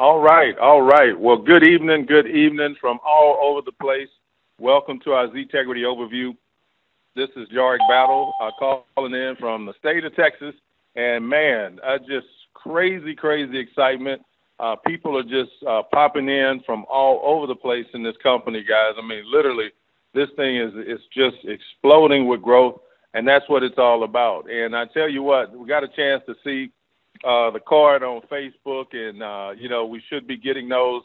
All right, all right. Well, good evening from all over the place. Welcome to our ztegrity overview. This is Yorick Battle calling in from the state of Texas. And, man, just crazy excitement. People are just popping in from all over the place in this company, guys. I mean, literally, this thing is just exploding with growth, and that's what it's all about. And I tell you what, we got a chance to see the card on Facebook, and, we should be getting those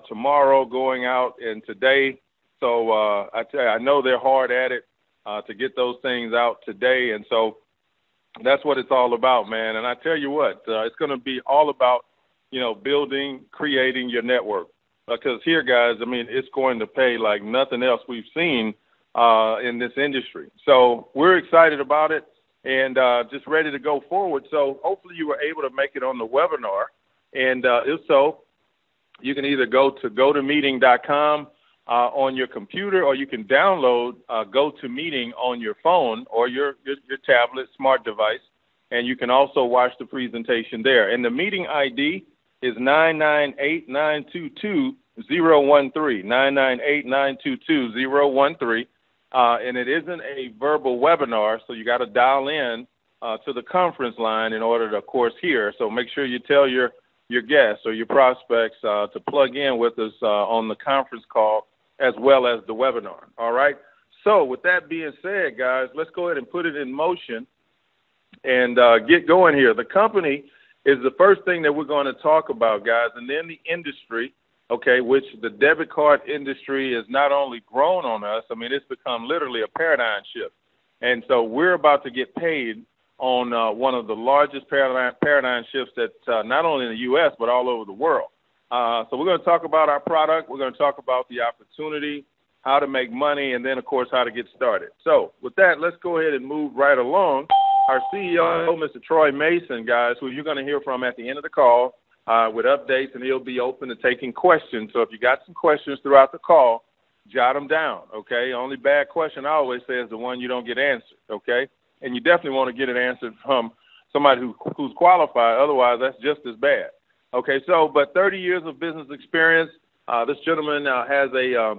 tomorrow going out and today. So I tell you, I know they're hard at it to get those things out today, and so that's what it's all about, man. And I tell you what, it's going to be all about, building, creating your network. Because here, guys, I mean, it's going to pay like nothing else we've seen in this industry. So we're excited about it and just ready to go forward. So hopefully you were able to make it on the webinar. And if so, you can either go to gotomeeting.com on your computer, or you can download GoToMeeting on your phone or your tablet, smart device, and you can also watch the presentation there. And the meeting ID is 998-922-013, 998-922-013, and it isn't a verbal webinar, so you got to dial in to the conference line in order to, of course, hear. So make sure you tell your guests or your prospects to plug in with us on the conference call as well as the webinar. All right? So with that being said, guys, let's go ahead and put it in motion and get going here. The company is the first thing that we're going to talk about, guys, and then the industry, okay, which the debit card industry has not only grown on us, I mean, it's become literally a paradigm shift. And so we're about to get paid on one of the largest paradigm shifts that not only in the U.S., but all over the world. So we're going to talk about our product. We're going to talk about the opportunity, how to make money, and then, of course, how to get started. So with that, let's go ahead and move right along. Our CEO, Mr. Troy Mason, guys, who you're going to hear from at the end of the call with updates, and he'll be open to taking questions. So if you got some questions throughout the call, jot them down, okay? Only bad question I always say is the one you don't get answered, okay? And you definitely want to get it answered from somebody who's qualified. Otherwise, that's just as bad. Okay, but 30 years of business experience. This gentleman has a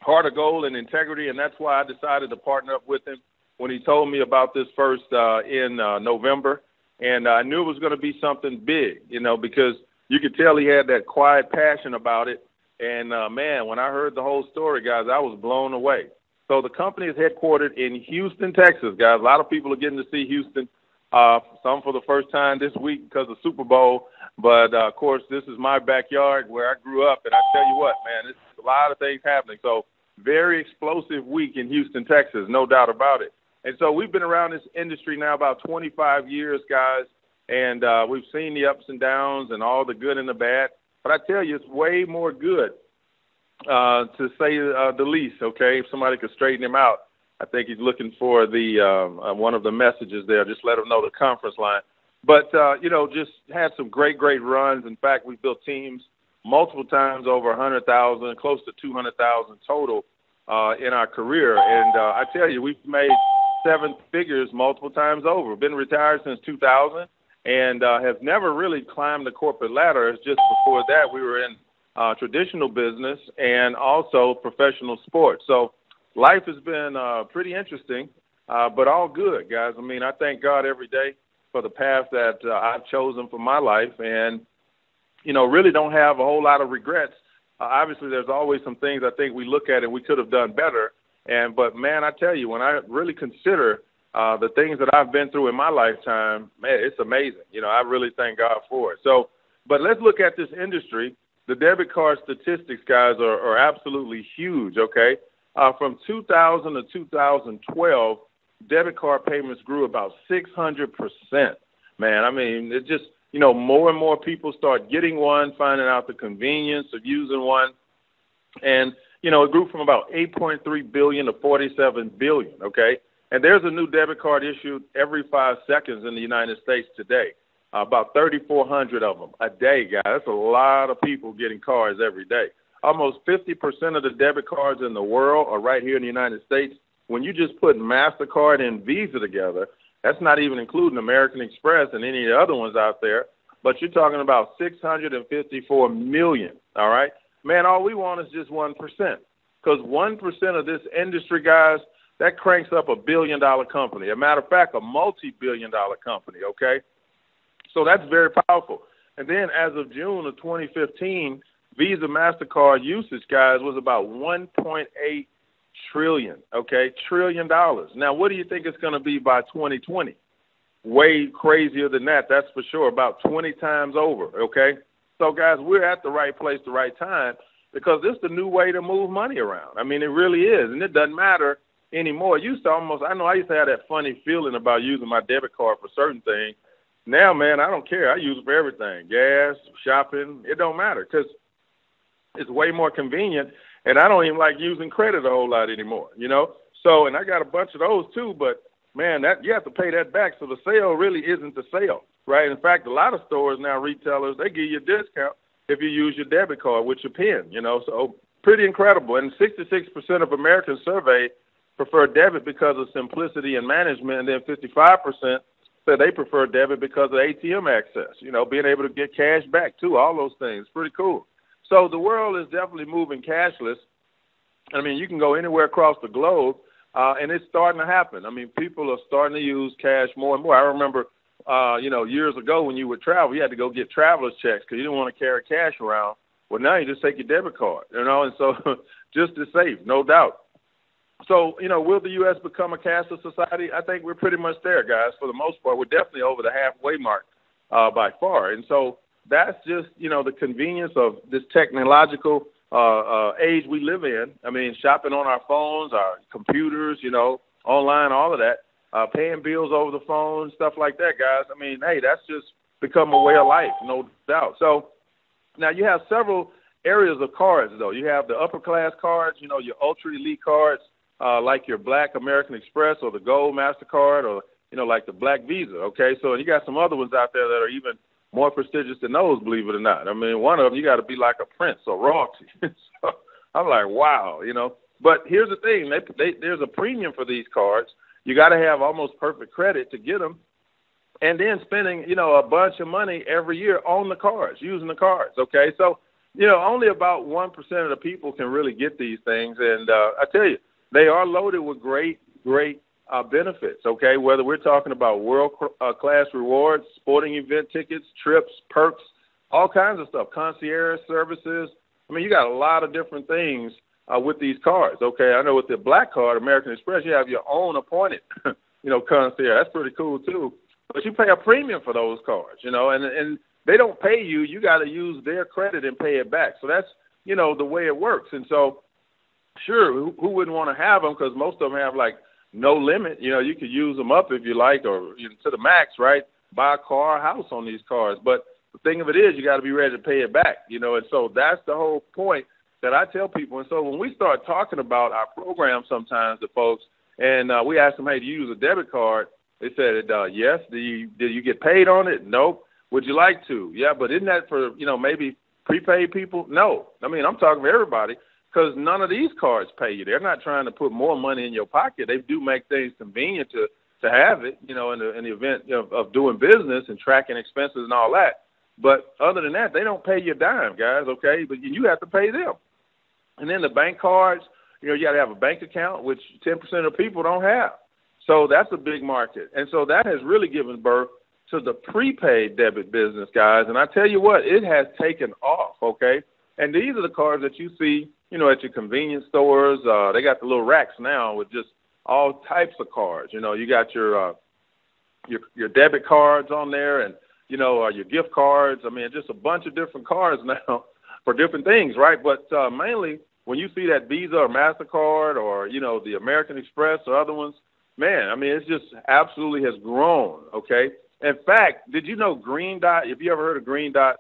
heart of gold and integrity, and that's why I decided to partner up with him when he told me about this first in November. And I knew it was going to be something big, because you could tell he had that quiet passion about it. And, man, when I heard the whole story, guys, I was blown away. So the company is headquartered in Houston, Texas, guys. A lot of people are getting to see Houston, some for the first time this week because of Super Bowl. But, of course, this is my backyard where I grew up. And I tell you what, man, there's a lot of things happening. So very explosive week in Houston, Texas, no doubt about it. And so we've been around this industry now about 25 years, guys, and we've seen the ups and downs and all the good and the bad. But I tell you, it's way more good, to say the least, okay? If somebody could straighten him out, I think he's looking for the one of the messages there. Just let him know the conference line. But, just had some great runs. In fact, we built teams multiple times over 100,000, close to 200,000 total in our career. And I tell you, we've made 7 figures multiple times over. Been retired since 2000 and have never really climbed the corporate ladder. It's just before that we were in traditional business and also professional sports. So life has been pretty interesting, but all good, guys. I mean, I thank God every day for the path that I've chosen for my life and, really don't have a whole lot of regrets. Obviously, there's always some things I think we look at and we could have done better. But, man, I tell you, when I really consider the things that I've been through in my lifetime, man, it's amazing. I really thank God for it. So, but let's look at this industry. The debit card statistics, guys, are absolutely huge, okay? From 2000 to 2012, debit card payments grew about 600%. Man, I mean, it just, more and more people start getting one, finding out the convenience of using one. And it grew from about 8.3 billion to 47 billion, okay? And there's a new debit card issued every 5 seconds in the United States today, about 3,400 of them a day, guys. That's a lot of people getting cards every day. Almost 50% of the debit cards in the world are right here in the United States. When you just put MasterCard and Visa together, that's not even including American Express and any of the other ones out there. but you're talking about 654 million, all right? Man, all we want is just 1%, because 1% of this industry, guys, that cranks up $1 billion company. As a matter of fact, a multi-billion-dollar company, okay? So that's very powerful. And then as of June of 2015, Visa MasterCard usage, guys, was about 1.8 trillion, okay? Trillion dollars. Now, what do you think it's going to be by 2020? Way crazier than that, that's for sure, about 20 times over, okay? So, guys, we're at the right place, the right time, because this is the new way to move money around. I mean, it really is, and it doesn't matter anymore. It used to almost, I used to have that funny feeling about using my debit card for certain things. Now, man, I don't care. I use it for everything, gas, shopping, it don't matter, because it's way more convenient, and I don't even like using credit a whole lot anymore, you know? So, and I got a bunch of those too, but, man, that you have to pay that back, so the sale really isn't the sale, right? In fact, a lot of stores now, retailers, they give you a discount if you use your debit card with your PIN, you know? So pretty incredible. And 66% of Americans surveyed prefer debit because of simplicity and management, and then 55% said they prefer debit because of ATM access, you know, being able to get cash back too, all those things. Pretty cool. So the world is definitely moving cashless. I mean, you can go anywhere across the globe, and it's starting to happen. I mean, people are starting to use cash more and more. I remember, years ago when you would travel, you had to go get traveler's checks because you didn't want to carry cash around. Well, now you just take your debit card, you know, and so just as safe, no doubt. So, you know, will the U.S. become a cashless society? I think we're pretty much there, guys, for the most part. We're definitely over the halfway mark by far. And so that's just, you know, the convenience of this technological age we live in. I mean, shopping on our phones, our computers, you know, online, all of that, paying bills over the phone, stuff like that, guys. I mean, hey, that's just become a way of life, no doubt. So now you have several areas of cards, though. You have the upper class cards, you know, your ultra elite cards, like your Black American Express or the Gold MasterCard or, you know, like the Black Visa, okay? So you got some other ones out there that are even more prestigious than those, believe it or not. I mean, one of them, you got to be like a prince or royalty. So I'm like, wow, you know. But here's the thing. There's a premium for these cards. You got to have almost perfect credit to get them. And then spending, you know, a bunch of money every year on the cards, using the cards, okay? So, you know, only about 1% of the people can really get these things. And I tell you, they are loaded with great benefits, okay, whether we're talking about world-class rewards, sporting event tickets, trips, perks, all kinds of stuff, concierge services. I mean, you got a lot of different things with these cards, okay? I know with the Black Card, American Express, you have your own appointed, you know, concierge. That's pretty cool, too. But you pay a premium for those cards, you know, and they don't pay you. You got to use their credit and pay it back. So that's, you know, the way it works. And so, sure, who wouldn't want to have them, because most of them have, like, no limit. You know, you could use them up if you like, or you know, to the max, right? Buy a car or house on these cards. But the thing of it is, you got to be ready to pay it back, you know, and so that's the whole point that I tell people. And so when we start talking about our program sometimes to folks, and we ask them, hey, do you use a debit card? They said, yes. Did you get paid on it? Nope. Would you like to? Yeah, but isn't that for, you know, maybe prepaid people? No. I mean, I'm talking for everybody, because none of these cards pay you. They're not trying to put more money in your pocket. They do make things convenient to have it, you know, in the event of doing business and tracking expenses and all that. But other than that, they don't pay you a dime, guys, okay? But you have to pay them. And then the bank cards, you know, you got to have a bank account, which 10% of people don't have. So that's a big market. And so that has really given birth to the prepaid debit business, guys. And I tell you what, it has taken off, okay? And these are the cards that you see, you know, at your convenience stores. They got the little racks now with just all types of cards. You know, you got your debit cards on there, and, you know, your gift cards. I mean, just a bunch of different cards now for different things, right? But mainly when you see that Visa or MasterCard or, you know, the American Express or other ones, man, I mean, it's just absolutely has grown, okay? In fact, did you know Green Dot, if you ever heard of Green Dot,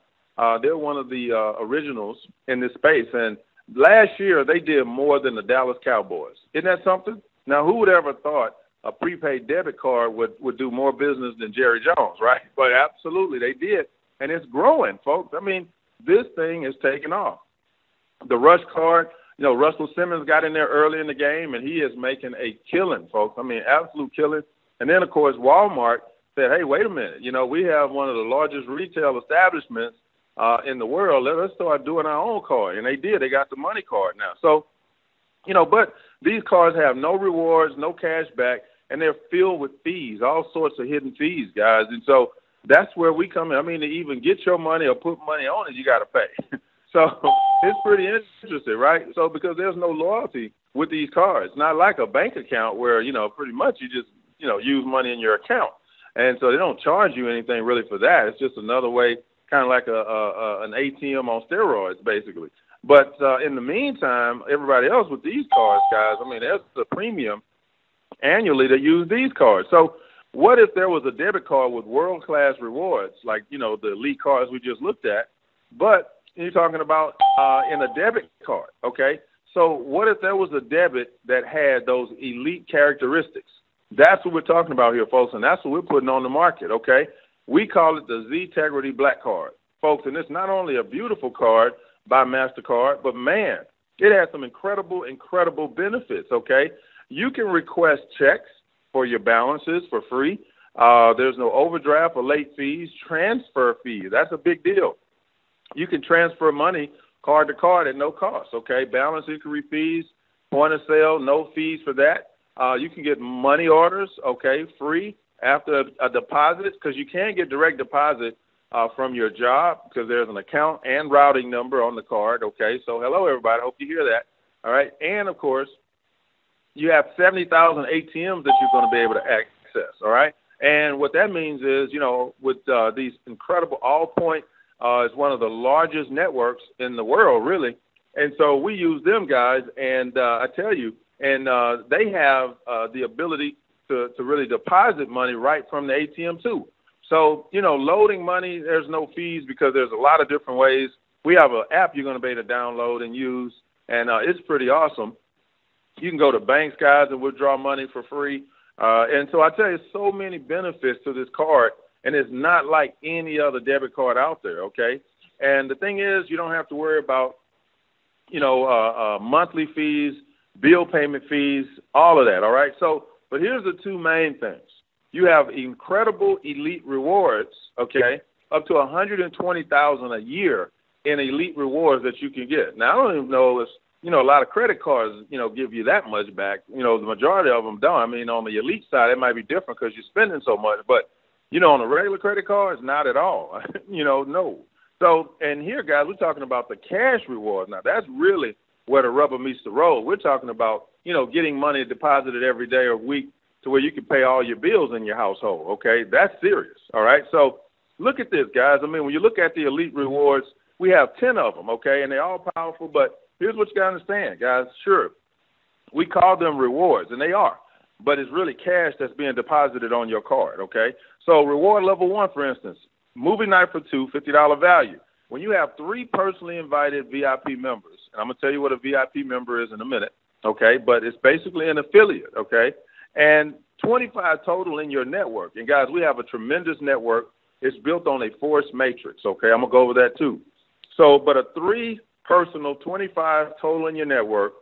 they're one of the originals in this space. And last year, they did more than the Dallas Cowboys. Isn't that something? Now, who would ever thought a prepaid debit card would do more business than Jerry Jones, right? But absolutely, they did. And it's growing, folks. I mean, this thing is taking off. The Rush card, you know, Russell Simmons got in there early in the game, and he is making a killing, folks. I mean, absolute killing. And then, of course, Walmart, said, hey, wait a minute, we have one of the largest retail establishments in the world. Let's start doing our own card. And they did. They got the money card now. So, but these cards have no rewards, no cash back, and they're filled with fees, all sorts of hidden fees, guys. And so that's where we come in. I mean, to even get your money or put money on it, you got to pay. So it's pretty interesting, right? So because there's no loyalty with these cards, not like a bank account where, pretty much you just, use money in your account. And so they don't charge you anything really for that. It's just another way, kind of like an ATM on steroids, basically. But in the meantime, everybody else with these cards, guys, I mean, there's a premium annually to use these cards. So what if there was a debit card with world-class rewards, like, the elite cards we just looked at, but you're talking about in a debit card, okay? So what if there was a debit that had those elite characteristics? That's what we're talking about here, folks, and that's what we're putting on the market, okay? We call it the ztegrity Black Card, folks, and it's not only a beautiful card by MasterCard, but, man, it has some incredible benefits, okay? You can request checks for your balances for free. There's no overdraft or late fees, transfer fees. That's a big deal. You can transfer money card to card at no cost, okay? Balance inquiry fees, point of sale, no fees for that. You can get money orders, okay, free after a deposit, because you can get direct deposit from your job because there's an account and routing number on the card, okay? So hello, everybody. I hope you hear that, all right? And, of course, you have 70,000 ATMs that you're going to be able to access, all right? And what that means is, with these incredible Allpoint, is one of the largest networks in the world, really. And so we use them, guys, and I tell you, and they have the ability to really deposit money right from the ATM, too. So, loading money, there's no fees because there's a lot of different ways. We have an app you're going to be able to download and use, and it's pretty awesome. You can go to banks, guys, and withdraw money for free. And so I tell you, so many benefits to this card, and it's not like any other debit card out there, okay? And the thing is, you don't have to worry about, monthly fees, bill payment fees, all of that, all right? So, but here's the two main things. You have incredible elite rewards, okay, up to $120,000 a year in elite rewards that you can get. Now, I don't even know if, a lot of credit cards, give you that much back. The majority of them don't. I mean, on the elite side, it might be different because you're spending so much. But, on the regular credit cards, not at all. No. So, and here, guys, we're talking about the cash rewards. Now, that's really where the rubber meets the road. We're talking about, getting money deposited every day or week to where you can pay all your bills in your household, okay? That's serious, all right? So look at this, guys. I mean, when you look at the elite rewards, we have 10 of them, okay? And they're all powerful, but here's what you got to understand, guys. Sure, we call them rewards, and they are, but it's really cash that's being deposited on your card, okay? So reward level 1, for instance, movie night for 2, $50 value. When you have 3 personally invited VIP members, and I'm going to tell you what a VIP member is in a minute, okay, but it's basically an affiliate, okay, and 25 total in your network. And, guys, we have a tremendous network. It's built on a force matrix, okay? I'm going to go over that too. So, but a 3 personal, 25 total in your network,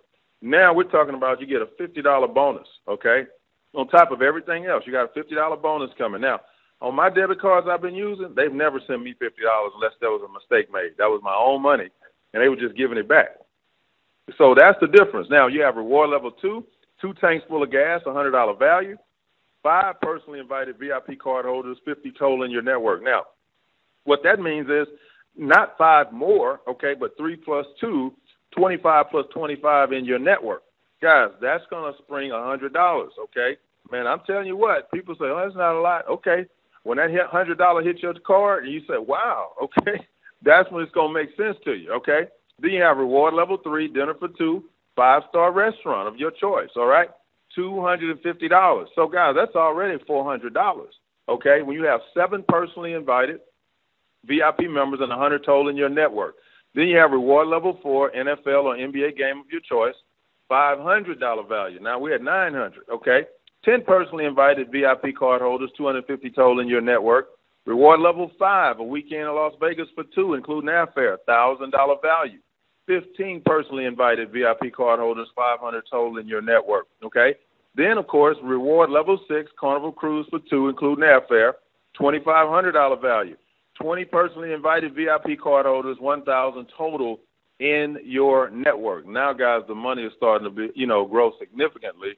now we're talking about you get a $50 bonus, okay? On top of everything else, you got a $50 bonus coming. Now, on my debit cards I've been using, they've never sent me $50 unless there was a mistake made. That was my own money, and they were just giving it back. So that's the difference. Now, you have reward level 2, 2 tanks full of gas, $100 value, 5 personally invited VIP card holders, 50 total in your network. Now, what that means is not 5 more, okay, but 3 plus 2, 25 plus 25 in your network. Guys, that's going to spring $100, okay? Man, I'm telling you what, people say, oh, that's not a lot. Okay, when that $100 hits your card and you say, wow, okay, that's when it's going to make sense to you, okay? Then you have reward level 3, dinner for 2, 5-star restaurant of your choice, all right? $250. So, guys, that's already $400, okay? When you have 7 personally invited VIP members and 100 total in your network. Then you have reward level 4, NFL or NBA game of your choice, $500 value. Now, we're at $900, okay? 10 personally invited VIP card holders, 250 total in your network. Reward level 5, a weekend in Las Vegas for 2, including airfare, $1,000 value. 15 personally invited VIP card holders, 500 total in your network, okay? Then, of course, reward level 6, Carnival Cruise for 2, including airfare, $2,500 value. 20 personally invited VIP card holders, 1,000 total in your network. Now, guys, the money is starting to be, grow significantly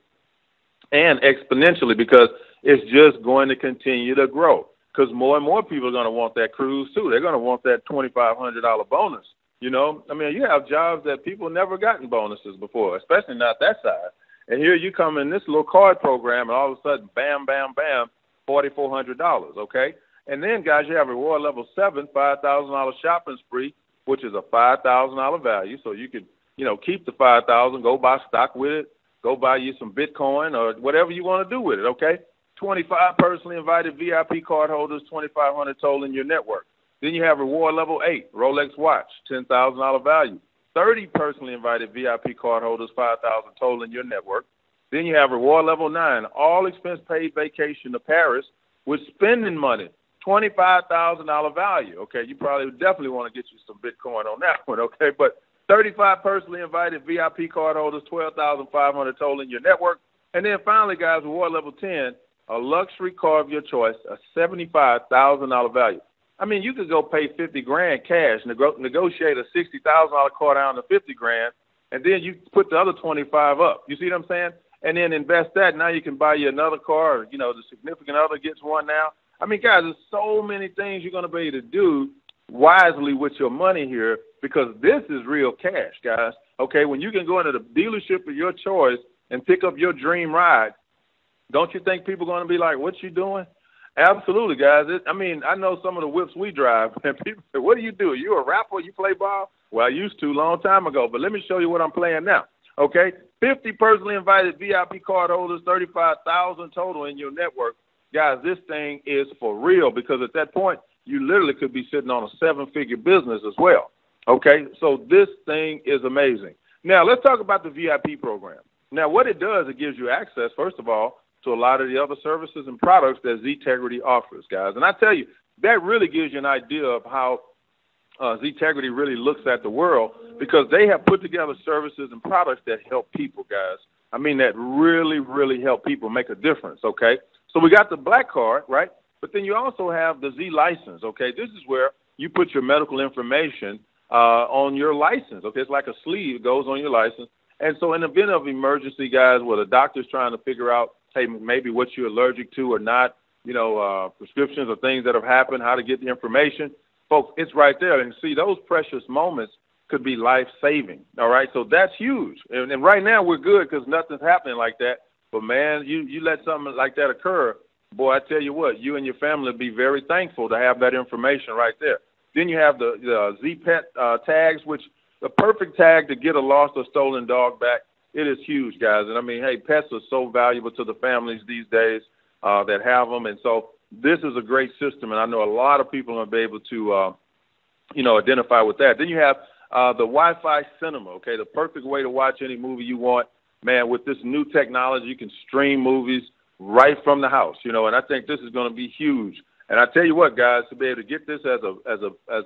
and exponentially because it's just going to continue to grow because more and more people are going to want that cruise, too. They're going to want that $2,500 bonus. You have jobs that people never gotten bonuses before, especially not that size. And here you come in this little card program, and all of a sudden, bam, bam, bam, $4,400, okay? And then, guys, you have reward level 7, $5,000 shopping spree, which is a $5,000 value. So you could, keep the $5,000, go buy stock with it, go buy you some Bitcoin or whatever you want to do with it, okay? 25 personally invited VIP card holders, 2,500 total in your network. Then you have reward level 8, Rolex watch, $10,000 value. 30 personally invited VIP card holders, 5,000 total in your network. Then you have reward level 9, all expense paid vacation to Paris with spending money, $25,000 value. Okay, you probably definitely want to get you some Bitcoin on that one, okay? But 35 personally invited VIP card holders, 12,500 total in your network. And then finally, guys, reward level 10, a luxury car of your choice, a $75,000 value. You could go pay $50,000 cash, negotiate a $60,000 car down to $50,000, and then you put the other 25 up. You see what I'm saying? And then invest that. Now you can buy you another car. Or, the significant other gets one now. Guys, there's so many things you're going to be able to do wisely with your money here because this is real cash, guys. Okay, when you can go into the dealership of your choice and pick up your dream ride, don't you think people are going to be like, what you doing? Absolutely, guys. I know some of the whips we drive, and people say, what do? You a rapper? You play ball? Well, I used to a long time ago, but let me show you what I'm playing now, okay? 50 personally invited VIP card holders, 35,000 total in your network. Guys, this thing is for real because at that point, you literally could be sitting on a 7-figure business as well, okay? So this thing is amazing. Now, let's talk about the VIP program. Now, what it does, it gives you access, first of all, to a lot of the other services and products that ztegrity offers, guys. And I tell you, that really gives you an idea of how ztegrity really looks at the world because they have put together services and products that help people, guys. That really, really help people make a difference, okay? So we got the black card, right? But then you also have the Z license, okay? This is where you put your medical information on your license, okay? It's like a sleeve that goes on your license. And so in the event of emergency, guys, where the doctor's trying to figure out, hey, maybe what you're allergic to or not, prescriptions or things that have happened, how to get the information. Folks, it's right there. And see, those precious moments could be life-saving, all right? So that's huge. And right now we're good because nothing's happening like that. But, man, you let something like that occur, boy, I tell you what, you and your family will be very thankful to have that information right there. Then you have the Z-Pet tags, which the perfect tag to get a lost or stolen dog back. It is huge, guys. And, hey, pets are so valuable to the families these days that have them. And so this is a great system, and I know a lot of people are going to be able to, identify with that. Then you have the Wi-Fi cinema, okay, the perfect way to watch any movie you want. Man, with this new technology, you can stream movies right from the house, and I think this is going to be huge. And I tell you what, guys, to be able to get this as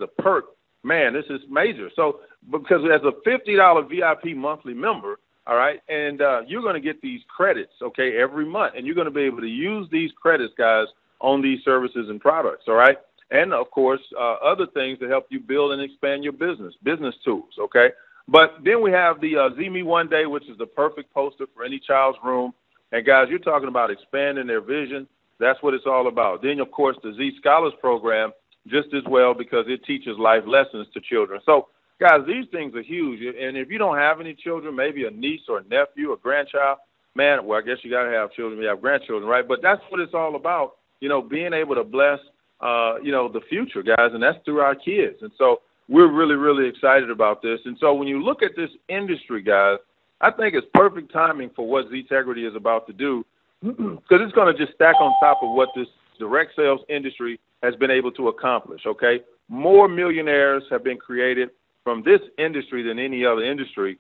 a perk, man, this is major. So because as a $50 VIP monthly member, all right, and you're going to get these credits, okay, every month, and you're going to be able to use these credits, guys, on these services and products, all right, and, of course, other things to help you build and expand your business tools, okay. But then we have the Z-Me One Day, which is the perfect poster for any child's room. And, guys, you're talking about expanding their vision. That's what it's all about. Then, of course, the Z Scholars Program just as well because it teaches life lessons to children. So, guys, these things are huge. And if you don't have any children, maybe a niece or a nephew or grandchild, man, well, I guess you got to have children when you have grandchildren, right? But that's what it's all about, being able to bless, the future, guys, and that's through our kids. And so we're really, really excited about this. And so when you look at this industry, guys, I think it's perfect timing for what ztegrity is about to do because it's going to just stack on top of what this direct sales industry has been able to accomplish, okay? More millionaires have been created from this industry than any other industry.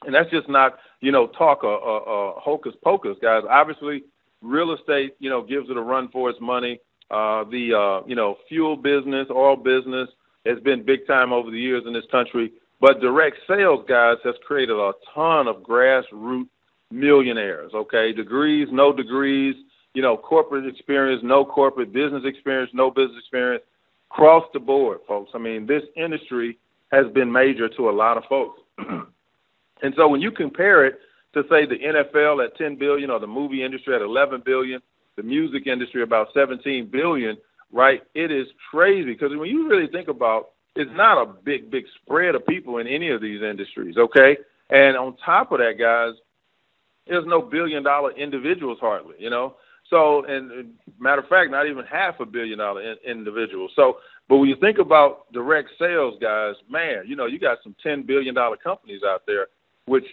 And that's just not, talk or hocus pocus, guys. Obviously, real estate, gives it a run for its money. The fuel business, oil business has been big time over the years in this country. But direct sales, guys, has created a ton of grassroots millionaires, okay? Degrees, no degrees, corporate experience, no corporate business experience, no business experience, across the board, folks. I mean, this industry has been major to a lot of folks. And so when you compare it to, say, the NFL at $10 billion or the movie industry at $11 billion, the music industry about $17 billion, right, it is crazy because when you really think about it's not a big spread of people in any of these industries, okay? And on top of that, guys, there's no billion-dollar individuals hardly, So, and matter of fact, not even $500 million individuals. So, but when you think about direct sales, guys, man, you got some $10 billion companies out there, which,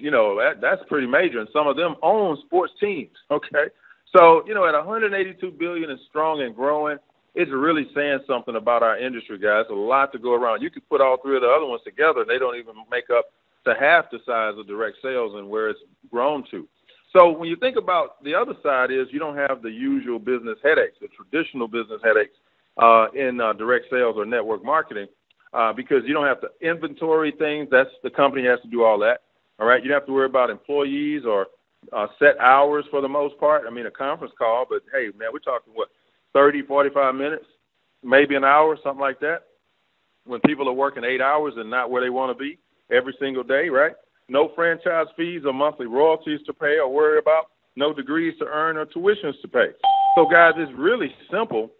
that's pretty major. And some of them own sports teams, okay? So, at $182 billion and strong and growing, it's really saying something about our industry, guys. A lot to go around. You could put all three of the other ones together, and they don't even make up to half the size of direct sales and where it's grown to. So when you think about the other side is you don't have the usual business headaches, the traditional business headaches in direct sales or network marketing because you don't have to inventory things. That's the company has to do all that. All right. You don't have to worry about employees or set hours for the most part. I mean, a conference call, but hey, man, we're talking 30, 45 minutes, maybe an hour, something like that. When people are working 8 hours and not where they want to be every single day, right? No franchise fees or monthly royalties to pay or worry about. No degrees to earn or tuitions to pay. So, guys, it's really simple.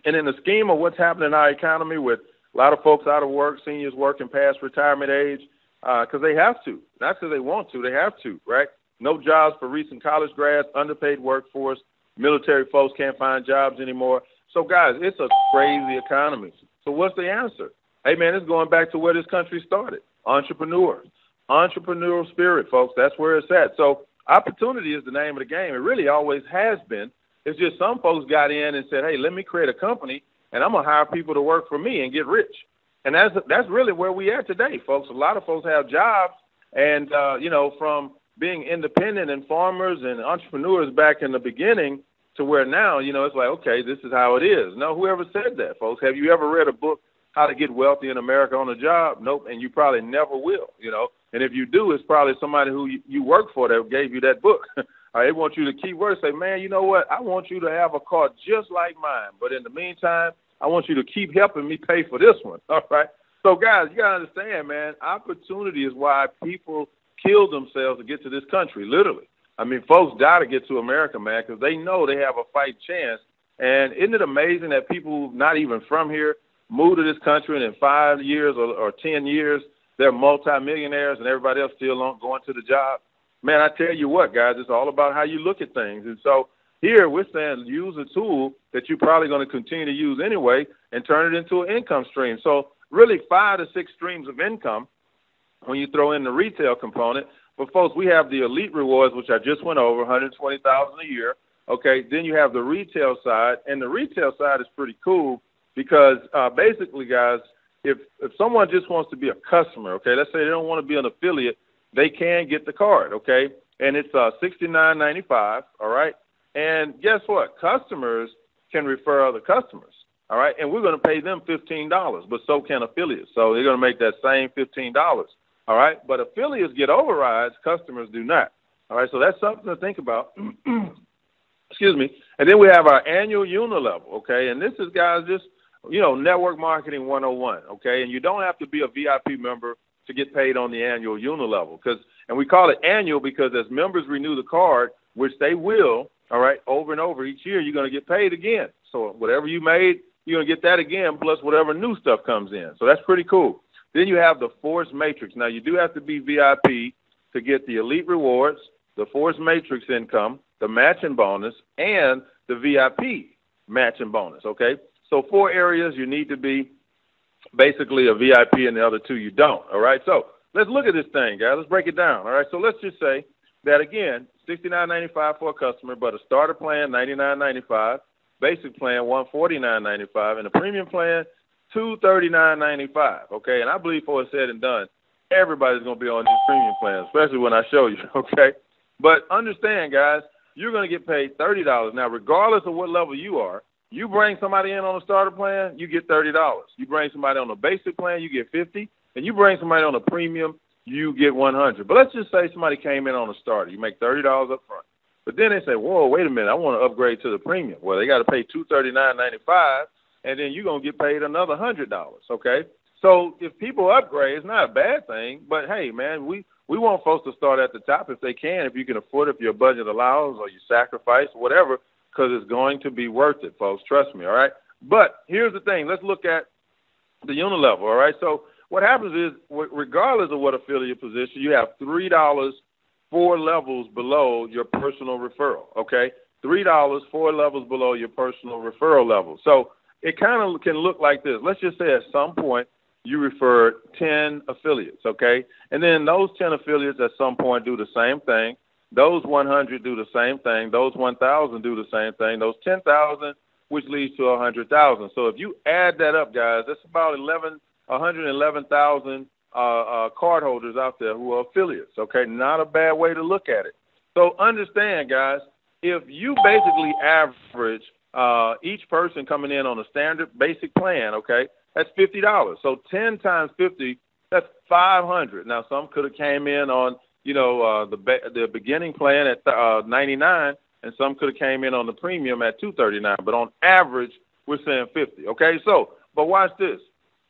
And in the scheme of what's happening in our economy with a lot of folks out of work, seniors working past retirement age, because they have to. Not because they want to. They have to, right? No jobs for recent college grads, underpaid workforce. Military folks can't find jobs anymore. So, guys, it's a crazy economy. So what's the answer? Hey, man, it's going back to where this country started, entrepreneurs. Entrepreneurial spirit, folks, that's where it's at. So opportunity is the name of the game. It really always has been. It's just some folks got in and said, hey, let me create a company, and I'm going to hire people to work for me and get rich. And that's really where we are today, folks. A lot of folks have jobs, and, from being independent and farmers and entrepreneurs back in the beginning to where now, it's like, okay, this is how it is. No, whoever said that, folks? Have you ever read a book, How to Get Wealthy in America on a Job? Nope, and you probably never will, And if you do, it's probably somebody who you work for that gave you that book. They want you to keep working. Say, man, you know what? I want you to have a car just like mine. But in the meantime, I want you to keep helping me pay for this one. All right? So, guys, you got to understand, man, opportunity is why people kill themselves to get to this country, literally. I mean, folks die to get to America, man, because they know they have a fight chance. And isn't it amazing that people not even from here move to this country and in 5 years or 10 years, they're multimillionaires and everybody else still going to the job? Man, I tell you what, guys, it's all about how you look at things. And so here we're saying use a tool that you're probably going to continue to use anyway and turn it into an income stream. So really 5 to 6 streams of income when you throw in the retail component. But, folks, we have the elite rewards, which I just went over, $120,000 a year. Okay, then you have the retail side, and the retail side is pretty cool because basically, guys, if someone just wants to be a customer, okay, let's say they don't want to be an affiliate, they can get the card, okay, and it's $69.95, all right, and guess what? Customers can refer other customers, all right, and we're going to pay them $15, but so can affiliates, so they're going to make that same $15. All right, but affiliates get overrides, customers do not. All right, so that's something to think about. Excuse me. And then we have our annual unilevel, okay? And this is, guys, just, network marketing 101, okay? And you don't have to be a VIP member to get paid on the annual unilevel. And we call it annual because as members renew the card, which they will, all right, over and over each year, you're going to get paid again. So whatever you made, you're going to get that again plus whatever new stuff comes in. So that's pretty cool. Then you have the Force Matrix. Now, you do have to be VIP to get the elite rewards, the Force Matrix income, the matching bonus, and the VIP matching bonus, okay? So 4 areas you need to be basically a VIP and the other 2 you don't, all right? So let's look at this thing, guys. Let's break it down, all right? So let's just say that, again, $69.95 for a customer, but a starter plan, $99.95, basic plan, $149.95, and a premium plan, $239.95, okay? And I believe before it's said and done, everybody's going to be on these premium plans, especially when I show you, okay? But understand, guys, you're going to get paid $30. Now, regardless of what level you are, you bring somebody in on a starter plan, you get $30. You bring somebody on a basic plan, you get $50. And you bring somebody on a premium, you get $100. But let's just say somebody came in on a starter. You make $30 up front. But then they say, whoa, wait a minute, I want to upgrade to the premium. Well, they got to pay $239.95, and then you're going to get paid another $100, okay? So if people upgrade, it's not a bad thing, but, hey, man, we want folks to start at the top if they can, if you can afford it, if your budget allows or you sacrifice, whatever, because it's going to be worth it, folks. Trust me, all right? But here's the thing. Let's look at the unit level, all right? So what happens is, regardless of what affiliate position, you have $3 4 levels below your personal referral, okay? $3 4 levels below your personal referral level. So it kind of can look like this. Let's just say at some point you referred 10 affiliates, okay? And then those 10 affiliates at some point do the same thing. Those 100 do the same thing. Those 1,000 do the same thing. Those 10,000, which leads to 100,000. So if you add that up, guys, that's about 111,000 cardholders out there who are affiliates, okay? Not a bad way to look at it. So understand, guys, if you basically average each person coming in on a standard basic plan, okay, that's $50. So 10 times 50, that's $500. Now, some could have came in on, the beginning plan at $99, and some could have came in on the premium at $239. But on average, we're saying $50, okay? So, but watch this.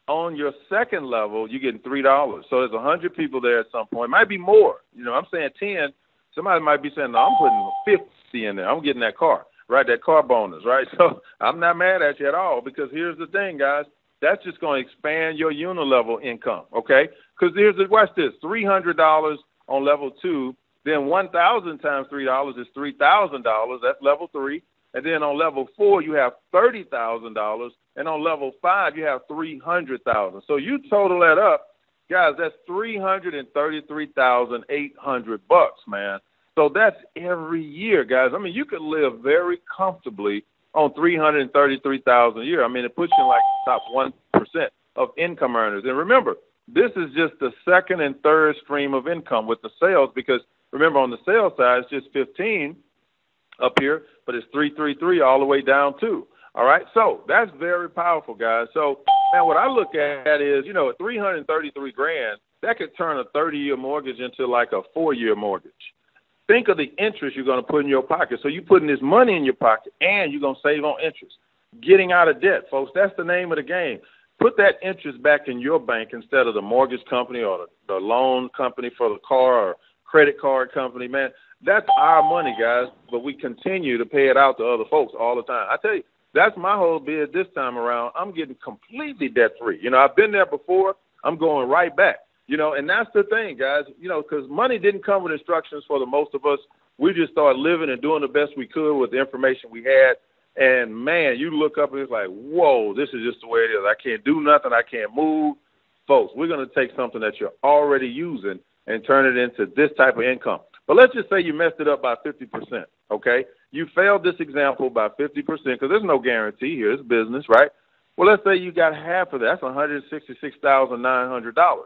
On your second level, you're getting $3. So there's 100 people there at some point. It might be more. I'm saying 10. Somebody might be saying, no, I'm putting 50 in there. I'm getting that car, right? That car bonus, right? So I'm not mad at you at all, because here's the thing, guys. That's just going to expand your unilevel income, okay? Because watch this, $300 on level 2, then 1,000 times $3 is $3,000. That's level 3. And then on level 4, you have $30,000. And on level 5, you have $300,000. So you total that up, guys, that's $333,800, man. So that's every year, guys. I mean, you could live very comfortably on $333,000 a year. I mean, it puts you in like the top 1% of income earners. And remember, this is just the second and third stream of income with the sales, because remember, on the sales side, it's just 15 up here, but it's 333 all the way down too. All right, so that's very powerful, guys. So, man, what I look at is, at $333,000, that could turn a 30-year mortgage into like a 4-year mortgage. Think of the interest you're going to put in your pocket. So you're putting this money in your pocket, and you're going to save on interest. Getting out of debt, folks, that's the name of the game. Put that interest back in your bank instead of the mortgage company or the loan company for the car or credit card company, man. That's our money, guys, but we continue to pay it out to other folks all the time. I tell you, that's my whole bid this time around. I'm getting completely debt-free. I've been there before. I'm going right back. And that's the thing, guys, because money didn't come with instructions for the most of us. We just started living and doing the best we could with the information we had. And, man, you look up and it's like, whoa, this is just the way it is. I can't do nothing. I can't move. Folks, we're going to take something that you're already using and turn it into this type of income. But let's just say you messed it up by 50%, okay? You failed this example by 50% because there's no guarantee here. It's business, right? Well, let's say you got half of that. That's $166,900.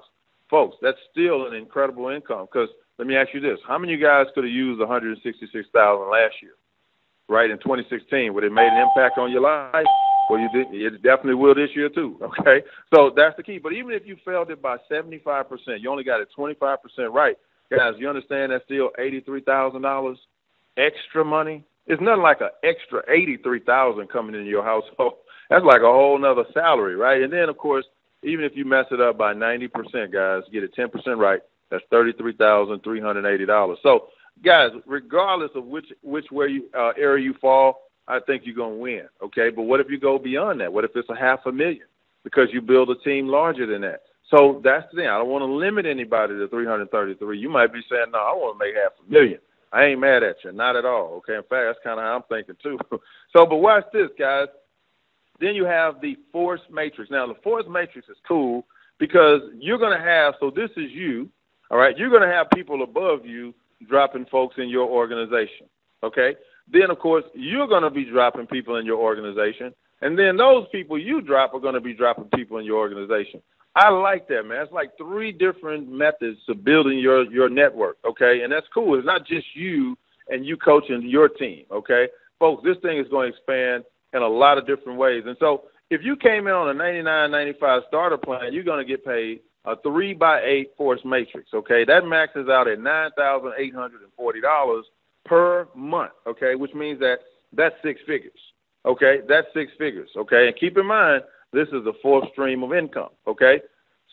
Folks, that's still an incredible income, because let me ask you this. How many of you guys could have used $166,000 last year, right, in 2016? Would it made an impact on your life? Well, you did. It definitely will this year too, okay? So that's the key. But even if you failed it by 75%, you only got it 25% right. Guys, you understand that's still $83,000 extra money? It's nothing like an extra $83,000 coming into your household. That's like a whole nother salary, right? And then, of course, even if you mess it up by 90%, guys, get it 10% right, that's $33,380. So, guys, regardless of which area you fall, I think you're going to win, okay? But what if you go beyond that? What if it's $500,000 because you build a team larger than that? So that's the thing. I don't want to limit anybody to 333. You might be saying, no, I want to make $500,000. I ain't mad at you, not at all, okay? In fact, that's kind of how I'm thinking too. So, but watch this, guys. Then you have the force matrix. Now, the force matrix is cool because you're going to have, so this is you, all right? You're going to have people above you dropping folks in your organization, okay? Then, of course, you're going to be dropping people in your organization. And then those people you drop are going to be dropping people in your organization. I like that, man. It's like 3 different methods to building your network, okay? And that's cool. It's not just you and you coaching your team, okay? Folks, this thing is going to expand in a lot of different ways. And so if you came in on a $99.95 starter plan, you're going to get paid a 3x8 force matrix, okay? That maxes out at $9,840. per month, okay, which means that's six figures, okay? That's six figures, okay? And keep in mind, this is the fourth stream of income, okay?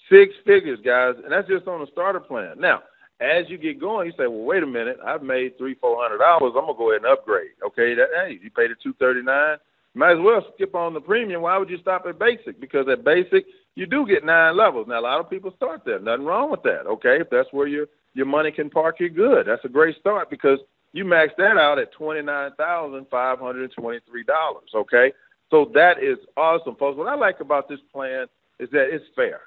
Six figures, guys, and that's just on the starter plan. Now, as you get going, you say, well, wait a minute, I've made $300-400. I'm gonna go ahead and upgrade. Okay, hey, you paid the $239. Might as well skip on the premium. Why would you stop at basic? Because at basic, you do get 9 levels. Now, a lot of people start there. Nothing wrong with that. Okay, if that's where your money can park, you're good. That's a great start because you max that out at $29,523. Okay, so that is awesome, folks. What I like about this plan is that it's fair.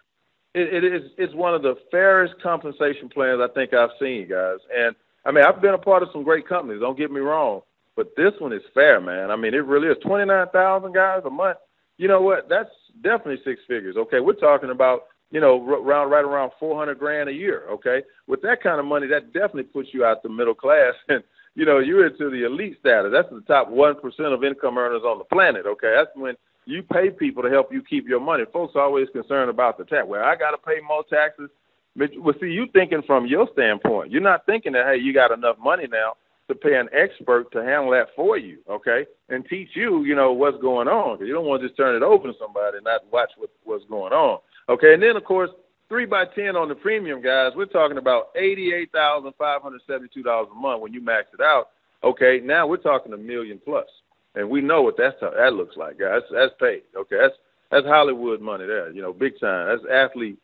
It's one of the fairest compensation plans I think I've seen, guys. And, I mean, I've been a part of some great companies, don't get me wrong, but this one is fair, man. I mean, it really is. $29,000, guys, a month. You know what? That's definitely six figures, okay? We're talking about, right around $400,000 a year, okay? With that kind of money, that definitely puts you out the middle class. And, you're into the elite status. That's the top 1% of income earners on the planet, okay? That's when you pay people to help you keep your money. Folks are always concerned about the tax. Well, I got to pay more taxes. Well, see, you thinking from your standpoint. You're not thinking that, hey, you got enough money now to pay an expert to handle that for you, okay, and teach you, what's going on. Because you don't want to just turn it over to somebody and not watch what's going on, okay? And then, of course, 3x10 on the premium, guys, we're talking about $88,572 a month when you max it out, okay? Now we're talking $1 million plus. And we know what that looks like, guys. That's paid, okay? That's Hollywood money there, big time. That's athlete,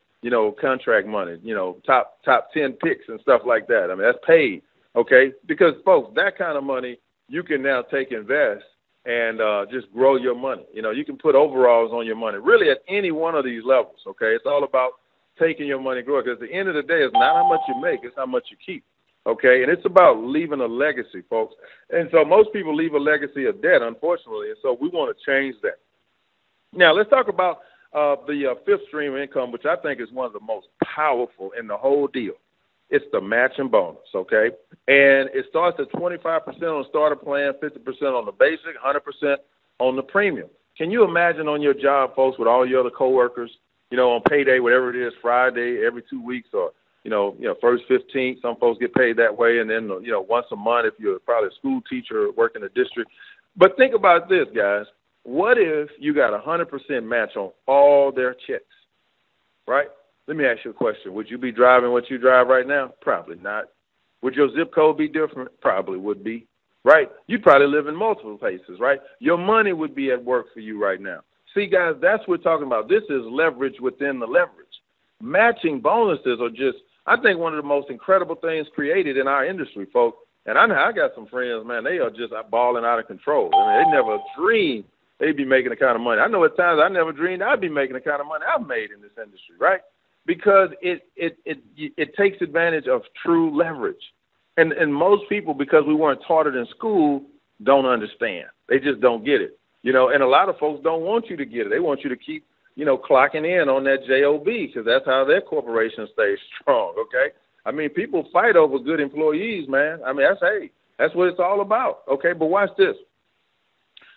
contract money, top 10 picks and stuff like that. I mean, that's paid, okay? Because, folks, that kind of money you can now invest and just grow your money. You can put overalls on your money, really at any one of these levels, okay? It's all about taking your money, grow it. Because at the end of the day, it's not how much you make, it's how much you keep. Okay, and it's about leaving a legacy, folks. And so most people leave a legacy of debt, unfortunately, and so we want to change that. Now, let's talk about the fifth stream of income, which I think is one of the most powerful in the whole deal. It's the matching bonus, okay? And it starts at 25% on the starter plan, 50% on the basic, 100% on the premium. Can you imagine on your job, folks, with all your other coworkers, on payday, whatever it is, Friday, every 2 weeks, or first 15th, some folks get paid that way, and then, once a month if you're probably a school teacher working a district. But think about this, guys. What if you got 100% match on all their checks, right? Let me ask you a question. Would you be driving what you drive right now? Probably not. Would your zip code be different? Probably would be, right? You'd probably live in multiple places, right? Your money would be at work for you right now. See, guys, that's what we're talking about. This is leverage within the leverage. Matching bonuses are just, I think, one of the most incredible things created in our industry, folks. And I got some friends, man, they are just balling out of control. I mean, they never dreamed they'd be making the kind of money. I know at times I never dreamed I'd be making the kind of money I've made in this industry, right? Because it takes advantage of true leverage. And most people, because we weren't taught it in school, don't understand. They just don't get it. And a lot of folks don't want you to get it. They want you to keep clocking in on that JOB because that's how their corporation stays strong, okay? I mean, people fight over good employees, man. I mean, that's what it's all about, okay? But watch this.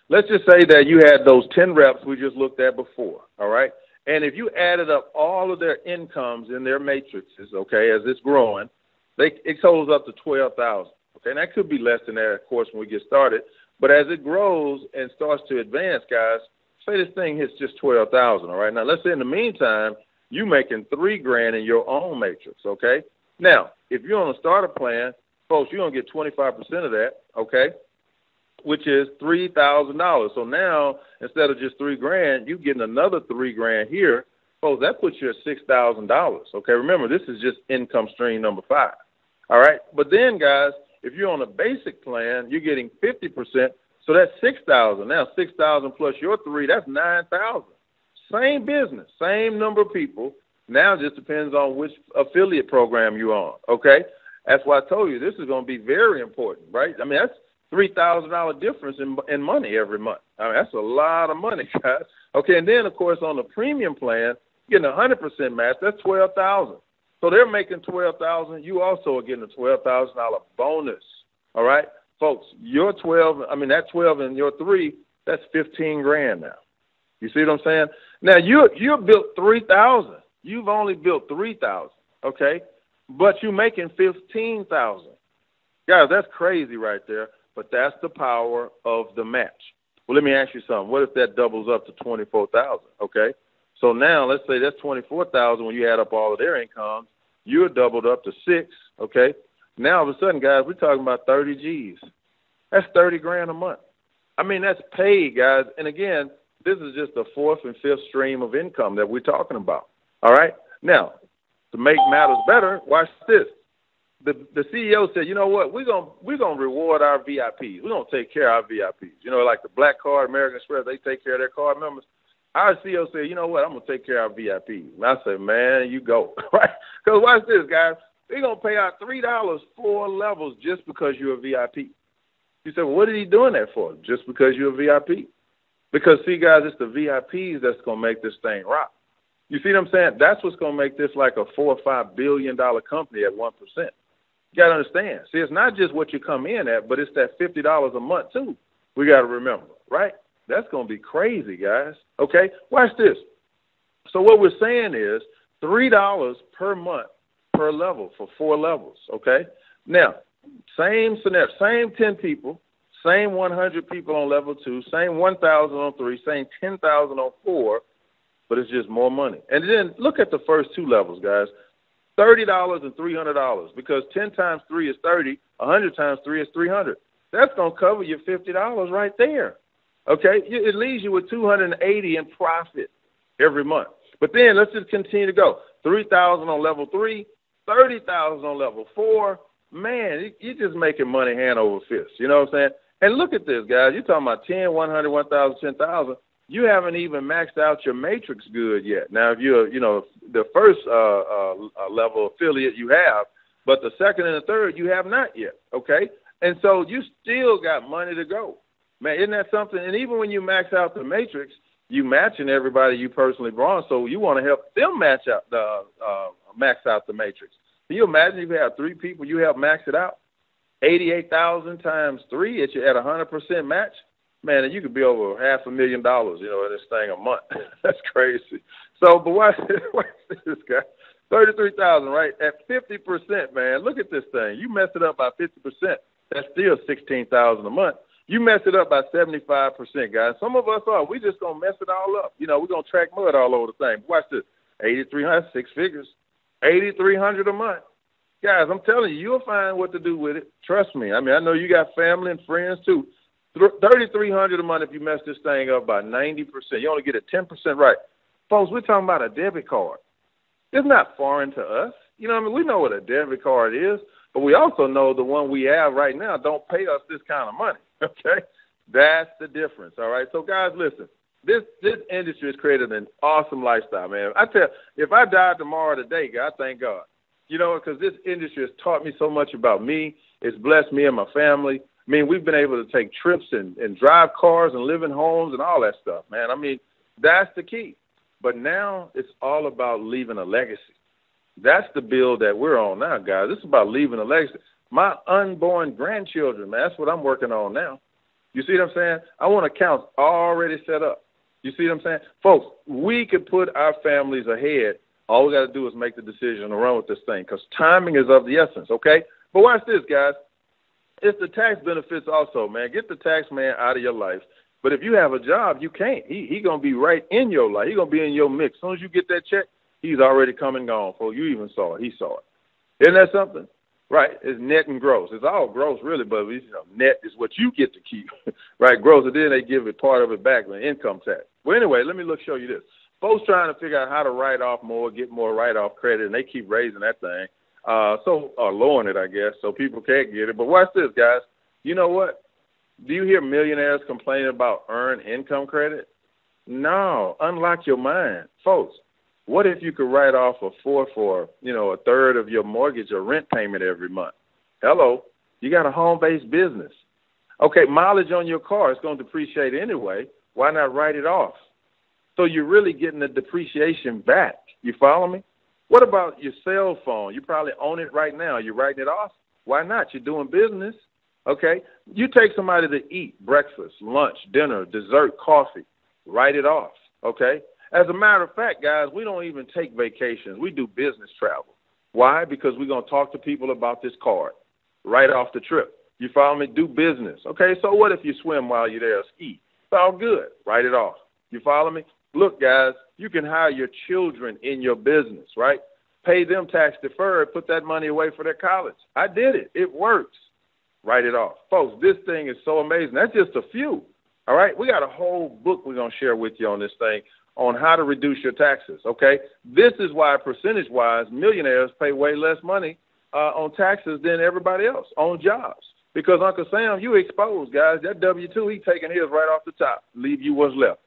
Let's just say that you had those 10 reps we just looked at before, all right? And if you added up all of their incomes in their matrices, okay, as it's growing, it totals up to $12,000, okay? And that could be less than that, of course, when we get started. But as it grows and starts to advance, guys, say this thing hits just $12,000, all right? Now, let's say in the meantime, you're making $3,000 in your own matrix, okay? Now, if you're on a starter plan, folks, you're going to get 25% of that, okay, which is $3,000. So now, instead of just $3,000, you're getting another $3,000 here. Folks, that puts you at $6,000, okay? Remember, this is just income stream number 5, all right? But then, guys, if you're on a basic plan, you're getting 50%. So that's $6,000. Now, $6,000 plus your 3, that's $9,000. Same business, same number of people. Now it just depends on which affiliate program you're on, okay? That's why I told you this is going to be very important, right? I mean, that's $3,000 difference in money every month. I mean, that's a lot of money, guys. Okay, and then, of course, on the premium plan, you're getting 100% match. That's $12,000. So they're making $12,000. You also are getting a $12,000 bonus, all right? Folks, that 12 and your 3, that's $15,000 now. You see what I'm saying? Now, you built 3,000. You've only built 3,000, okay? But you're making 15,000. Guys, that's crazy right there, but that's the power of the match. Well, let me ask you something. What if that doubles up to 24,000? Okay, so now let's say that's 24,000 when you add up all of their incomes. You're doubled up to 6. Okay, now all of a sudden, guys, we're talking about 30 G's. That's 30 grand a month. I mean, that's paid, guys. And again, this is just the fourth and fifth stream of income that we're talking about. All right, now to make matters better, watch this. The CEO said, you know what, we're gonna reward our VIPs. We're gonna take care of our VIPs. You know, like the Black Card, American Express, they take care of their card members. Our CEO said, you know what, I'm gonna take care of our VIPs. And I said, man, you go, right? Because watch this, guys. They're gonna pay out $3 4 levels just because you're a VIP. You said, well, what are he doing that for? Just because you're a VIP? Because see, guys, it's the VIPs that's gonna make this thing rock. You see what I'm saying? That's what's gonna make this like a $4 or $5 billion company at 1%. You got to understand. See, it's not just what you come in at, but it's that $50 a month, too. We got to remember, right? That's going to be crazy, guys. Okay? Watch this. So what we're saying is $3 per month per level for 4 levels, okay? Now, same scenario, same 10 people, same 100 people on level 2, same 1,000 on 3, same 10,000 on 4, but it's just more money. And then look at the first 2 levels, guys. $30 and $300 because 10 times 3 is 30, 100 times 3 is 300. That's going to cover your $50 right there. Okay? It leaves you with $280 in profit every month. But then let's just continue to go. $3,000 on level 3, $30,000 on level 4. Man, you're just making money hand over fist. You know what I'm saying? And look at this, guys. You're talking about 10, 100, 1,000, 10,000. You haven't even maxed out your matrix good yet. Now, if you're, the first level affiliate you have, but the second and the third you have not yet, okay? And so you still got money to go. Man, isn't that something? And even when you max out the matrix, you matching everybody you personally brought, so you want to help them max out the matrix. Can you imagine if you have 3 people, you help max it out? 88,000 times 3, at 100% match? Man, you could be over $500,000, in this thing a month. That's crazy. So, but watch this guy. 33,000, right? At 50%, man. Look at this thing. You mess it up by 50%. That's still 16,000 a month. You mess it up by 75%, guys. Some of us are. We just gonna mess it all up. We're gonna track mud all over the thing. Watch this. 8,300, 6 figures. 8,300 a month. Guys, I'm telling you, you'll find what to do with it. Trust me. I mean, I know you got family and friends too. 3,300 a month if you mess this thing up by 90%. You only get it 10% right. Folks, we're talking about a debit card. It's not foreign to us. You know what I mean? We know what a debit card is, but we also know the one we have right now don't pay us this kind of money, okay? That's the difference, all right? So, guys, listen. This industry has created an awesome lifestyle, man. I tell you, if I died tomorrow today, God, thank God. Because this industry has taught me so much about me. It's blessed me and my family. I mean, we've been able to take trips and drive cars and live in homes and all that stuff, man. I mean, that's the key. But now it's all about leaving a legacy. That's the bill that we're on now, guys. It's about leaving a legacy. My unborn grandchildren, man, that's what I'm working on now. You see what I'm saying? I want accounts already set up. You see what I'm saying? Folks, we could put our families ahead. All we got to do is make the decision to run with this thing because timing is of the essence, okay? But watch this, guys. It's the tax benefits also, man. Get the tax man out of your life. But if you have a job, you can't. He going to be right in your life. He going to be in your mix. As soon as you get that check, he's already come and gone. Before you even saw it, he saw it. Isn't that something? Right. It's net and gross. It's all gross, really, but net is what you get to keep, right? Gross, and then they give it part of it back in income tax. Well, anyway, let me show you this. Folks trying to figure out how to write off more, get more write-off credit, and they keep raising that thing. Or lowering it, I guess, so people can't get it. But watch this, guys. You know what? Do you hear millionaires complaining about earned income credit? No. Unlock your mind. Folks, what if you could write off a fourth or, a third of your mortgage or rent payment every month? Hello. You got a home-based business. Okay, mileage on your car is going to depreciate anyway. Why not write it off? So you're really getting the depreciation back. You follow me? What about your cell phone? You probably own it right now. You're writing it off? Why not? You're doing business. Okay? You take somebody to eat breakfast, lunch, dinner, dessert, coffee. Write it off. Okay? As a matter of fact, guys, we don't even take vacations. We do business travel. Why? Because we're going to talk to people about this card. Write off the trip. You follow me? Do business. Okay, so what if you swim while you're there or ski? It's all good. Write it off. You follow me? Look, guys, you can hire your children in your business, right? Pay them tax deferred, put that money away for their college. I did it. It works. Write it off. Folks, this thing is so amazing. That's just a few. All right? We got a whole book we're going to share with you on this thing on how to reduce your taxes, okay? This is why, percentage-wise, millionaires pay way less money on taxes than everybody else on jobs. Because Uncle Sam, you exposed, guys. That W-2, he taking his right off the top, leave you what's left.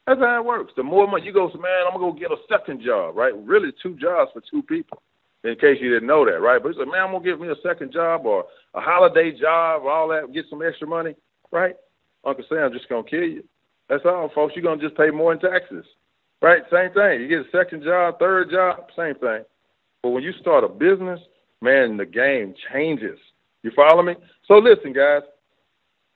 That's how it works. The more money you go, man, I'm going to go get a second job, right? Really 2 jobs for 2 people, in case you didn't know that, right? But he said, man, I'm going to give me a second job or a holiday job or all that, get some extra money, right? Uncle Sam just going to kill you. That's all, folks. You're going to just pay more in taxes, right? Same thing. You get a second job, third job, same thing. But when you start a business, man, the game changes. You follow me? So listen, guys,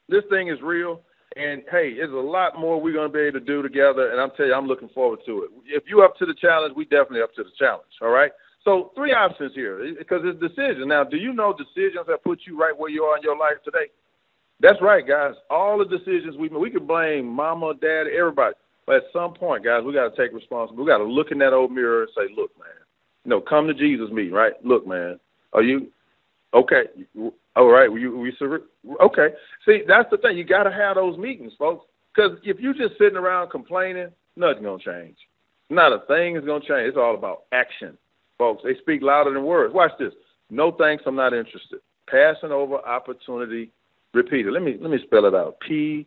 this thing is real. And, hey, there's a lot more we're going to be able to do together, and I'm telling you, I'm looking forward to it. If you're up to the challenge, we definitely up to the challenge, all right? So 3 options here because it's decisions. Now, do you know decisions that put you right where you are in your life today? That's right, guys. All the decisions we make, we can blame mama, dad, everybody. But at some point, guys, we got to take responsibility. We got to look in that old mirror and say, look, man, come to Jesus meeting, right? Look, man, are you okay? All right, okay. See, that's the thing. You got to have those meetings, folks, because if you're just sitting around complaining, nothing's going to change. Not a thing is going to change. It's all about action, folks. They speak louder than words. Watch this. No thanks, I'm not interested. Passing over opportunity repeated. Let me spell it out. P-O-O-R.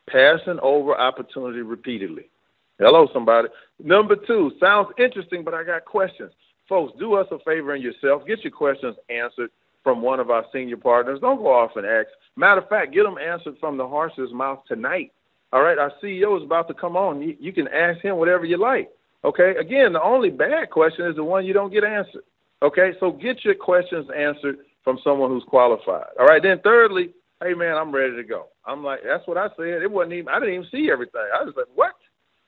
Passing over opportunity repeatedly. Hello, somebody. Number 2, sounds interesting, but I got questions. Folks, do us a favor and yourself. Get your questions answered from one of our senior partners. Don't go off and ask. Matter of fact, get them answered from the horse's mouth tonight. All right, our CEO is about to come on. You can ask him whatever you like. Okay, again, the only bad question is the one you don't get answered. Okay, so get your questions answered from someone who's qualified. All right, then thirdly, hey, man, I'm ready to go. I'm like, that's what I said. It wasn't even, I didn't even see everything. I was like, what?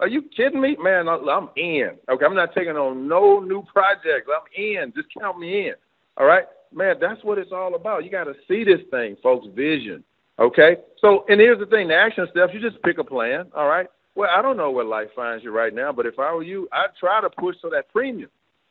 Are you kidding me? Man, I'm in. Okay, I'm not taking on no new projects. I'm in. Just count me in. All right? Man, that's what it's all about. You got to see this thing, folks, vision. Okay? So, and here's the thing. The action steps, you just pick a plan. All right? Well, I don't know where life finds you right now, but if I were you, I'd try to push for that premium.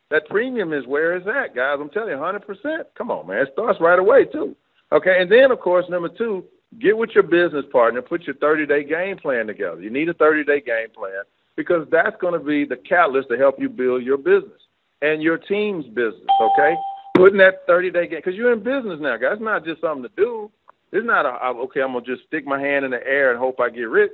That premium is where it's at, guys. I'm telling you, 100%. Come on, man. It starts right away, too. Okay? And then, of course, number 2, get with your business partner, put your 30-day game plan together. You need a 30-day game plan because that's going to be the catalyst to help you build your business and your team's business, okay? Putting that 30-day game, because you're in business now, guys. It's not just something to do. It's not, okay, I'm going to just stick my hand in the air and hope I get rich.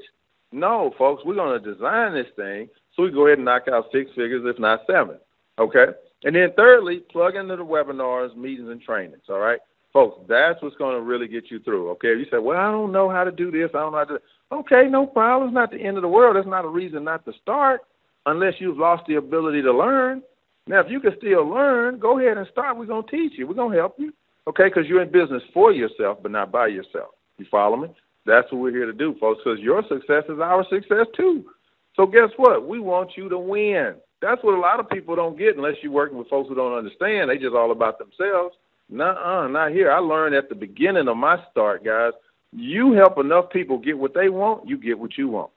No, folks, we're going to design this thing so we go ahead and knock out 6 figures, if not 7, okay? And then thirdly, plug into the webinars, meetings, and trainings, all right? Folks, that's what's going to really get you through, okay? You say, well, I don't know how to do this. I don't know how to do that. Okay, no problem. It's not the end of the world. That's not a reason not to start unless you've lost the ability to learn. Now, if you can still learn, go ahead and start. We're going to teach you. We're going to help you, okay, because you're in business for yourself but not by yourself. You follow me? That's what we're here to do, folks, because your success is our success too. So guess what? We want you to win. That's what a lot of people don't get unless you're working with folks who don't understand. They just all about themselves. Nuh-uh, not here. I learned at the beginning of my start, guys, you help enough people get what they want, you get what you want.